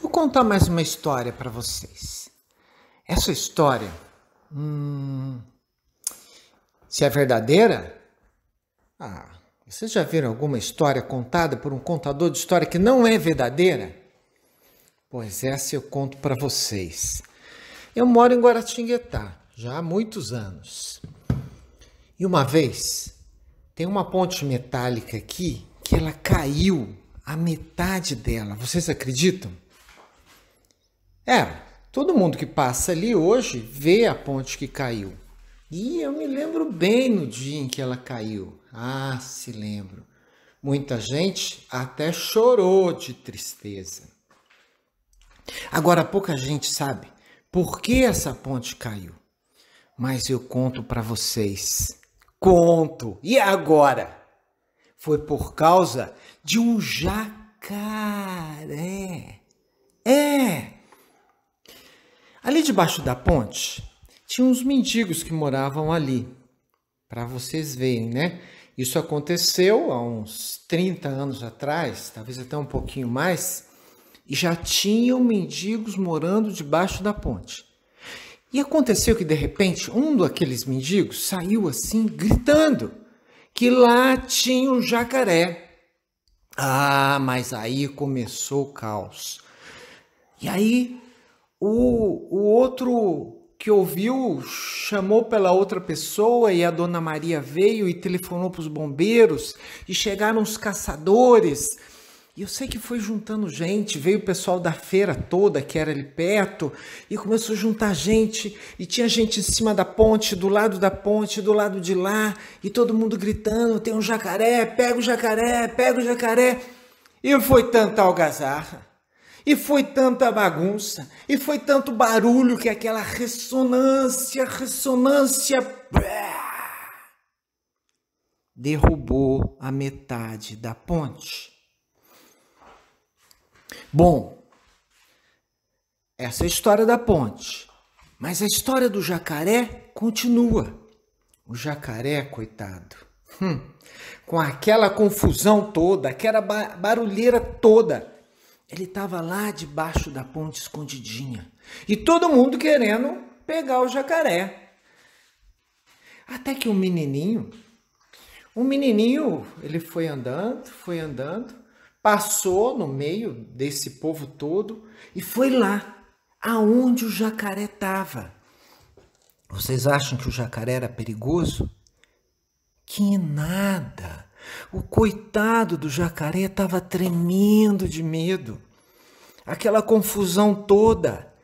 Vou contar mais uma história para vocês. Essa história, se é verdadeira, vocês já viram alguma história contada por um contador de história que não é verdadeira? Pois essa eu conto para vocês. Eu moro em Guaratinguetá, já há muitos anos. E uma vez, tem uma ponte metálica aqui que ela caiu, a metade dela. Vocês acreditam? Todo mundo que passa ali hoje vê a ponte que caiu. E eu me lembro bem no dia em que ela caiu. Se lembro. Muita gente até chorou de tristeza. Agora, pouca gente sabe por que essa ponte caiu. Mas eu conto para vocês. Conto! E agora? Foi por causa de um jacaré. Ali debaixo da ponte, tinha uns mendigos que moravam ali. Para vocês verem, né? Isso aconteceu há uns 30 anos atrás, talvez até um pouquinho mais, e já tinham mendigos morando debaixo da ponte. E aconteceu que, de repente, um daqueles mendigos saiu assim, gritando, que lá tinha um jacaré. Mas aí começou o caos. E aí, o outro que ouviu chamou pela outra pessoa e a dona Maria veio e telefonou para os bombeiros e chegaram os caçadores. E eu sei que foi juntando gente, veio o pessoal da feira toda que era ali perto e começou a juntar gente e tinha gente em cima da ponte, do lado da ponte, do lado de lá e todo mundo gritando, tem um jacaré, pega o jacaré, pega o jacaré. E foi tanta algazarra. E foi tanta bagunça, e foi tanto barulho que aquela ressonância, derrubou a metade da ponte. Bom, essa é a história da ponte, mas a história do jacaré continua. O jacaré, coitado, com aquela confusão toda, aquela barulheira toda, ele estava lá debaixo da ponte escondidinha. E todo mundo querendo pegar o jacaré. Até que um menininho, ele foi andando, passou no meio desse povo todo e foi lá, aonde o jacaré estava. Vocês acham que o jacaré era perigoso? Que nada! O coitado do jacaré estava tremendo de medo. Aquela confusão toda.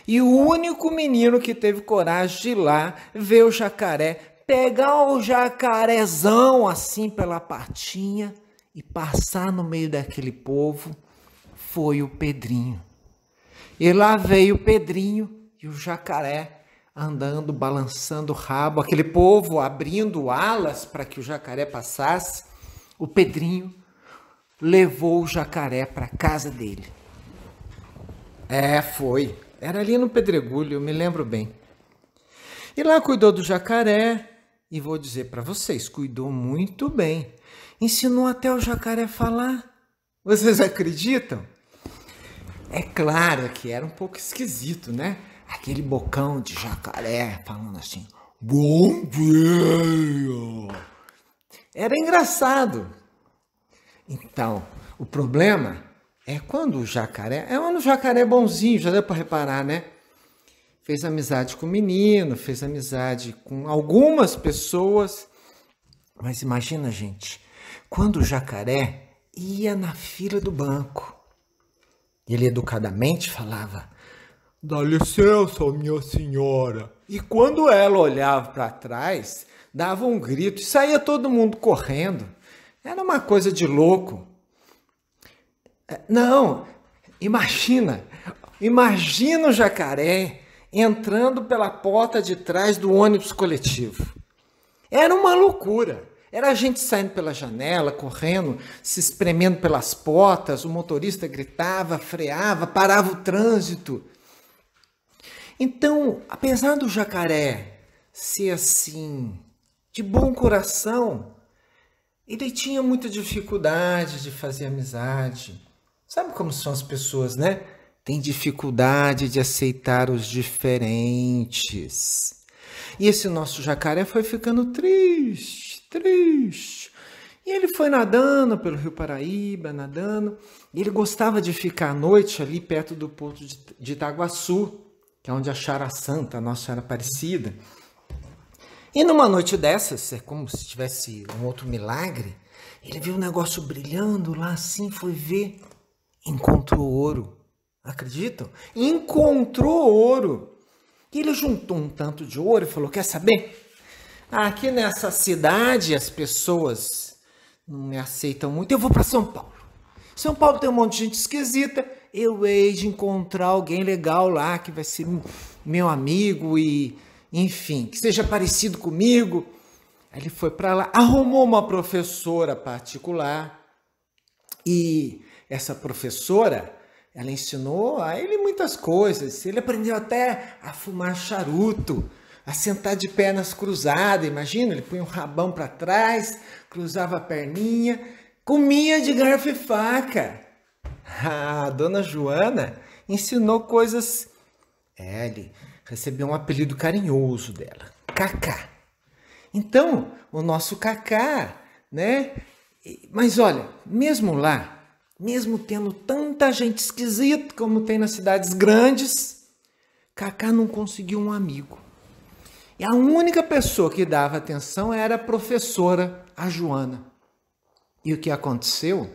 E o único menino que teve coragem de ir lá ver o jacaré, pegar o jacarezão assim pela patinha e passar no meio daquele povo, foi o Pedrinho. E lá veio o Pedrinho e o jacaré andando, balançando o rabo, aquele povo abrindo alas para que o jacaré passasse. O Pedrinho levou o jacaré para casa dele. Foi. Era ali no Pedregulho, eu me lembro bem. E lá cuidou do jacaré, e vou dizer para vocês, cuidou muito bem. Ensinou até o jacaré a falar. Vocês acreditam? É claro que era um pouco esquisito, né? Aquele bocão de jacaré falando assim, bom dia. Era engraçado. Então, o problema é quando o jacaré... um jacaré bonzinho, já deu para reparar, né? Fez amizade com o menino, fez amizade com algumas pessoas. Mas imagina, gente, quando o jacaré ia na fila do banco, ele educadamente falava, dá licença, minha senhora. E quando ela olhava para trás, dava um grito e saía todo mundo correndo. Era uma coisa de louco. Não, imagina o jacaré entrando pela porta de trás do ônibus coletivo. Era uma loucura. Era a gente saindo pela janela, correndo, se espremendo pelas portas, o motorista gritava, freava, parava o trânsito. Então, apesar do jacaré ser assim, de bom coração, ele tinha muita dificuldade de fazer amizade. Sabe como são as pessoas, né? tem dificuldade de aceitar os diferentes. E esse nosso jacaré foi ficando triste, triste. E ele foi nadando pelo Rio Paraíba, nadando. E ele gostava de ficar à noite ali perto do porto de Itaguaçu, que é onde acharam a Santa, a Nossa Senhora Aparecida. E numa noite dessas, é como se tivesse um outro milagre, ele viu um negócio brilhando lá assim, foi ver, encontrou ouro. Acreditam? Encontrou ouro. E ele juntou um tanto de ouro e falou, quer saber? Aqui nessa cidade as pessoas não me aceitam muito, eu vou para São Paulo. São Paulo tem um monte de gente esquisita, eu hei de encontrar alguém legal lá, que vai ser meu amigo e, enfim, que seja parecido comigo. Aí ele foi para lá, arrumou uma professora particular e essa professora, ela ensinou a ele muitas coisas. Ele aprendeu até a fumar charuto, a sentar de pernas cruzadas. Imagina, ele punha um rabão para trás, cruzava a perninha, comia de garfo e faca. A dona Joana ensinou coisas. Ele recebeu um apelido carinhoso dela, Cacá. Então, o nosso Cacá, né? Mas olha, mesmo lá, mesmo tendo tanta gente esquisita como tem nas cidades grandes, Cacá não conseguiu um amigo. E a única pessoa que dava atenção era a professora, a Joana. E o que aconteceu?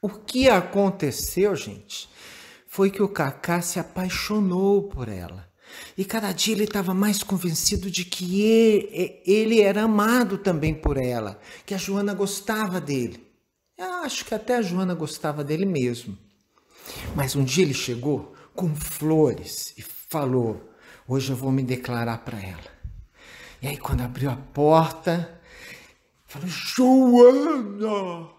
O que aconteceu, gente, foi que o Cacá se apaixonou por ela. E cada dia ele estava mais convencido de que ele era amado também por ela, que a Joana gostava dele. Eu acho que até a Joana gostava dele mesmo. Mas um dia ele chegou com flores e falou, hoje eu vou me declarar para ela. E aí quando abriu a porta, falou, Joana,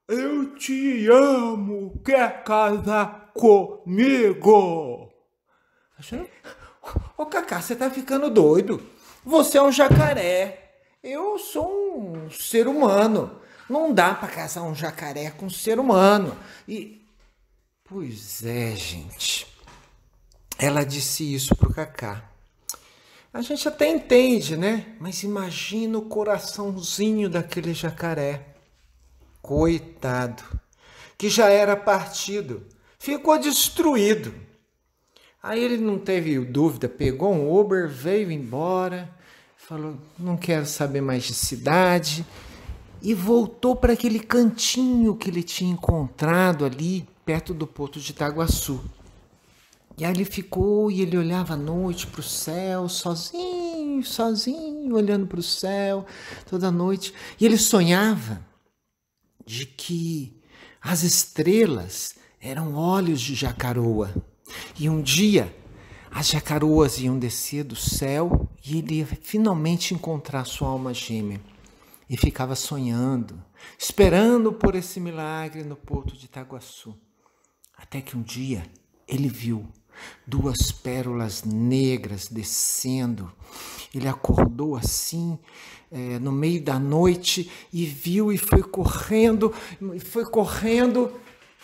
eu te amo, quer casar comigo? Ô Cacá, você tá ficando doido. Você é um jacaré, eu sou um ser humano. Não dá para casar um jacaré com um ser humano. E, pois é, gente. Ela disse isso pro Cacá. A gente até entende, né? Mas imagina o coraçãozinho daquele jacaré. Coitado. Que já era partido. Ficou destruído. Aí ele não teve dúvida. Pegou um Uber, veio embora. Falou, não quero saber mais de cidade. E voltou para aquele cantinho que ele tinha encontrado ali, perto do porto de Itaguaçu. E aí ele ficou e ele olhava à noite para o céu, sozinho, olhando para o céu, toda noite. E ele sonhava de que as estrelas eram olhos de jacaroa. E um dia as jacaroas iam descer do céu e ele ia finalmente encontrar sua alma gêmea. E ficava sonhando, esperando por esse milagre no porto de Itaguaçu. Até que um dia ele viu 2 pérolas negras descendo. Ele acordou assim, no meio da noite, e viu e foi correndo,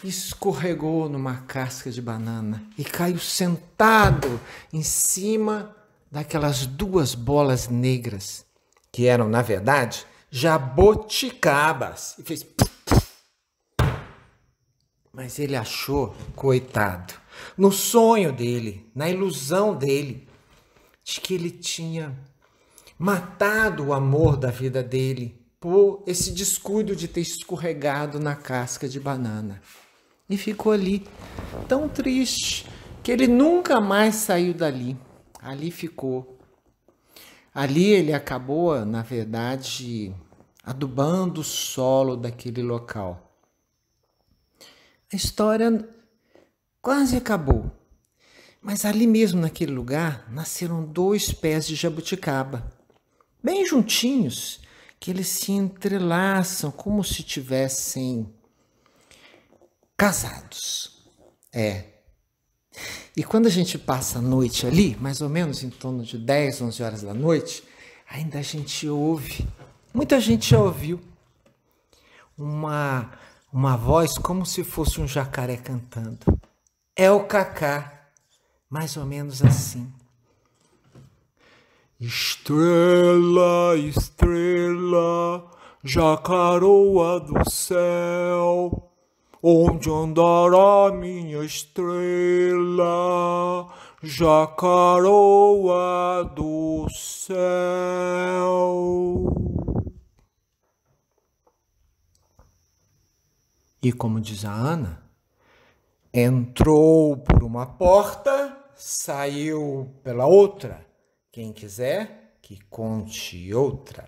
e escorregou numa casca de banana. E caiu sentado em cima daquelas 2 bolas negras, que eram, na verdade, jaboticabas. E fez... Mas ele achou, coitado, no sonho dele, na ilusão dele, de que ele tinha matado o amor da vida dele por esse descuido de ter escorregado na casca de banana. E ficou ali, tão triste, que ele nunca mais saiu dali. Ali ficou. Ali ele acabou, na verdade, adubando o solo daquele local. A história quase acabou, mas ali mesmo naquele lugar nasceram 2 pés de jabuticaba, bem juntinhos, que eles se entrelaçam como se tivessem casados. E quando a gente passa a noite ali, mais ou menos em torno de 10, 11 horas da noite, ainda a gente ouve, muita gente já ouviu, uma voz como se fosse um jacaré cantando. É o Cacá, mais ou menos assim. Estrela, estrela, jacaroa do céu, onde andará minha estrela, jacaroa do céu? E como diz a Ana, entrou por uma porta, saiu pela outra. Quem quiser, que conte outra.